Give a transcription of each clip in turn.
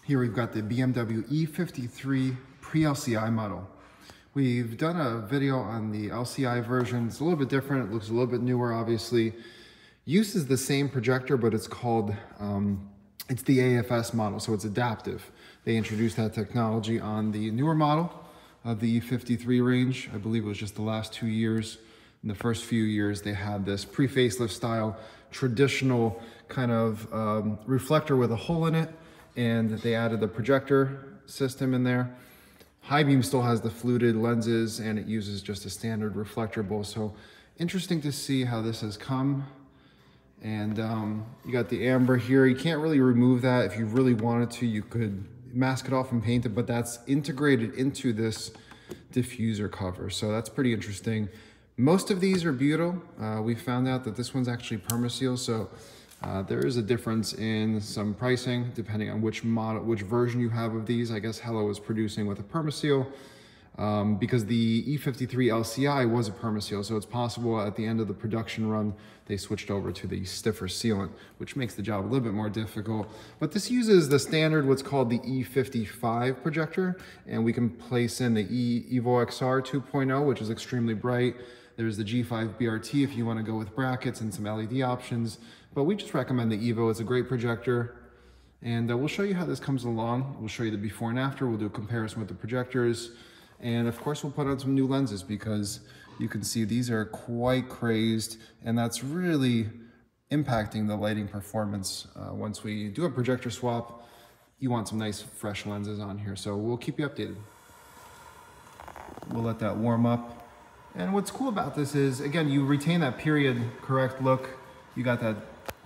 Here we've got the BMW E53 Pre-LCI model. We've done a video on the LCI version. It's a little bit different. It looks a little bit newer, obviously. Uses the same projector, but it's called, it's the AFS model, so it's adaptive. They introduced that technology on the newer model of the E53 range. I believe it was just the last 2 years. In the first few years, they had this pre-facelift style, traditional kind of reflector with a hole in it, and they added the projector system in there. High beam still has the fluted lenses, and it uses just a standard reflector bowl. So interesting to see how this has come. And you got the amber here. You can't really remove that. If you really wanted to, you could mask it off and paint it, but that's integrated into this diffuser cover. So that's pretty interesting. Most of these are butyl. We found out that this one's actually permaseal. So there is a difference in some pricing depending on which model, which version you have of these. I guess Hello is producing with a permaseal because the E53 LCI was a permaseal. So it's possible at the end of the production run, they switched over to the stiffer sealant, which makes the job a little bit more difficult. But this uses the standard, what's called the E55 projector, and we can place in the EVO-XR 2.0, which is extremely bright. There's the G5 BRT if you want to go with brackets and some LED options, but we just recommend the EVO. It's a great projector, and we'll show you how this comes along. We'll show you the before and after. We'll do a comparison with the projectors, and of course we'll put on some new lenses because you can see these are quite crazed, and that's really impacting the lighting performance. Once we do a projector swap, you want some nice fresh lenses on here, so we'll keep you updated. We'll let that warm up. And what's cool about this is, again, you retain that period correct look. You got that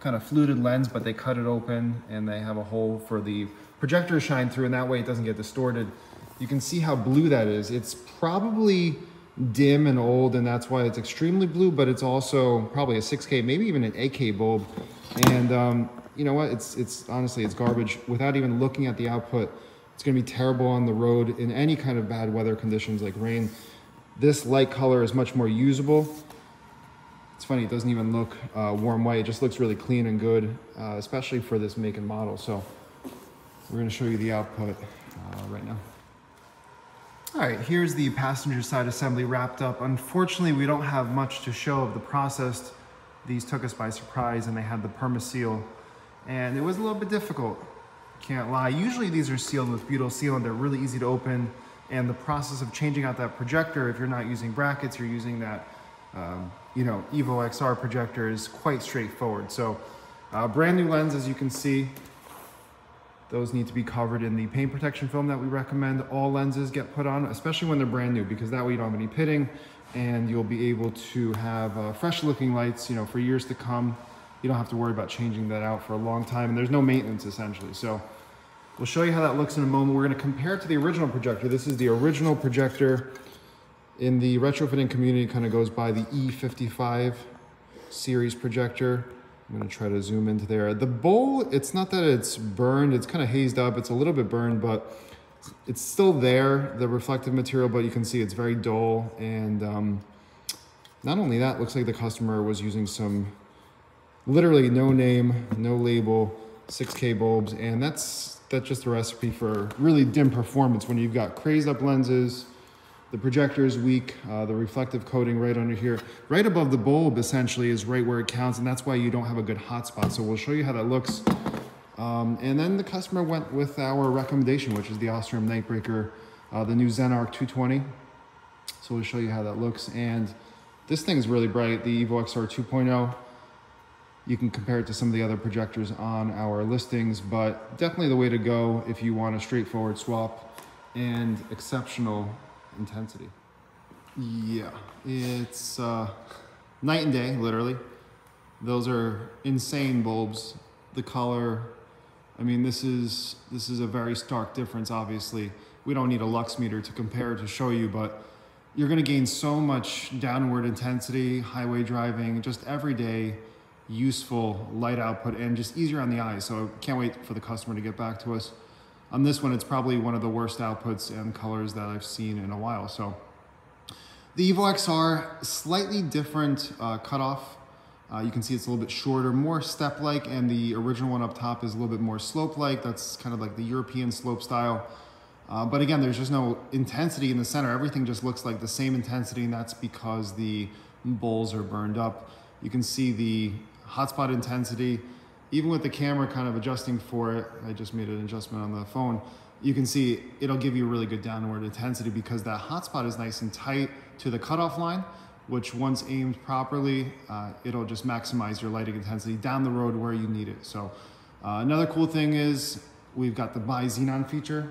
kind of fluted lens, but they cut it open and they have a hole for the projector to shine through, and that way it doesn't get distorted. You can see how blue that is. It's probably dim and old, and that's why it's extremely blue, but it's also probably a 6K, maybe even an 8K bulb. And you know what? It's honestly, it's garbage. Without even looking at the output, it's gonna be terrible on the road in any kind of bad weather conditions like rain. This light color is much more usable. It's funny, it doesn't even look warm white. It just looks really clean and good, especially for this make and model. So we're gonna show you the output right now. All right, here's the passenger side assembly wrapped up. Unfortunately, we don't have much to show of the process. These took us by surprise, and they had the permaseal, and it was a little bit difficult, can't lie. Usually these are sealed with butyl sealant. They're really easy to open. And the process of changing out that projector, if you're not using brackets, you're using that, you know, EVO-XR projector, is quite straightforward. So brand new lens, as you can see, those need to be covered in the paint protection film that we recommend all lenses get put on, especially when they're brand new, because that way you don't have any pitting and you'll be able to have fresh looking lights, you know, for years to come. You don't have to worry about changing that out for a long time, and there's no maintenance essentially. So we'll show you how that looks in a moment. We're going to compare it to the original projector. This is the original projector in the retrofitting community. It kind of goes by the E55 series projector. I'm going to try to zoom into there. The bowl, it's not that it's burned. It's kind of hazed up. It's a little bit burned, but it's still there, the reflective material, but you can see it's very dull. And not only that, looks like the customer was using some literally no name, no label, 6K bulbs, and that's just a recipe for really dim performance when you've got crazed up lenses, the projector is weak, the reflective coating right under here, right above the bulb essentially is right where it counts, and that's why you don't have a good hot spot. So we'll show you how that looks. And then the customer went with our recommendation, which is the Osram Nightbreaker, the new ZenArc 220. So we'll show you how that looks. And this thing's really bright, the EVO-XR 2.0. You can compare it to some of the other projectors on our listings, but definitely the way to go if you want a straightforward swap and exceptional intensity. Yeah, it's night and day, literally. Those are insane bulbs. The color, I mean, this is a very stark difference, obviously. We don't need a lux meter to compare to show you, but you're gonna gain so much downward intensity, highway driving, just everyday useful light output, and just easier on the eyes. So can't wait for the customer to get back to us. On this one, it's probably one of the worst outputs and colors that I've seen in a while. So the EVO-XR, slightly different cutoff You can see it's a little bit shorter, more step-like, and the original one up top is a little bit more slope-like. That's kind of like the European slope style. But again, there's just no intensity in the center. Everything just looks like the same intensity, and that's because the bowls are burned up. You can see the hotspot intensity, even with the camera kind of adjusting for it. I just made an adjustment on the phone. You can see it'll give you a really good downward intensity because that hotspot is nice and tight to the cutoff line, which once aimed properly, it'll just maximize your lighting intensity down the road where you need it. So another cool thing is we've got the by Xenon feature.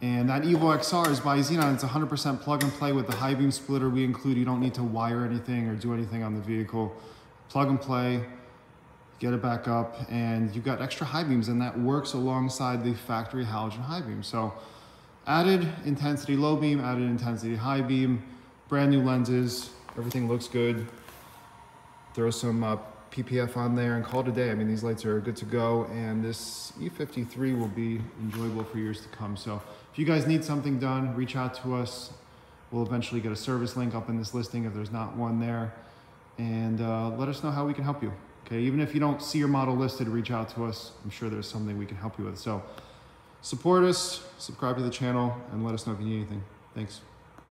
And that Evo XR is by Xenon. It's 100% plug and play with the high beam splitter we include. You don't need to wire anything or do anything on the vehicle. Plug and play, get it back up, and you've got extra high beams, and that works alongside the factory halogen high beam. So added intensity low beam, added intensity high beam, brand new lenses, everything looks good. Throw some PPF on there and call it a day. I mean, these lights are good to go, and this E53 will be enjoyable for years to come. So if you guys need something done, reach out to us. We'll eventually get a service link up in this listing if there's not one there, and let us know how we can help you. Okay, even if you don't see your model listed, reach out to us. I'm sure there's something we can help you with. So support us, subscribe to the channel, and let us know if you need anything. Thanks.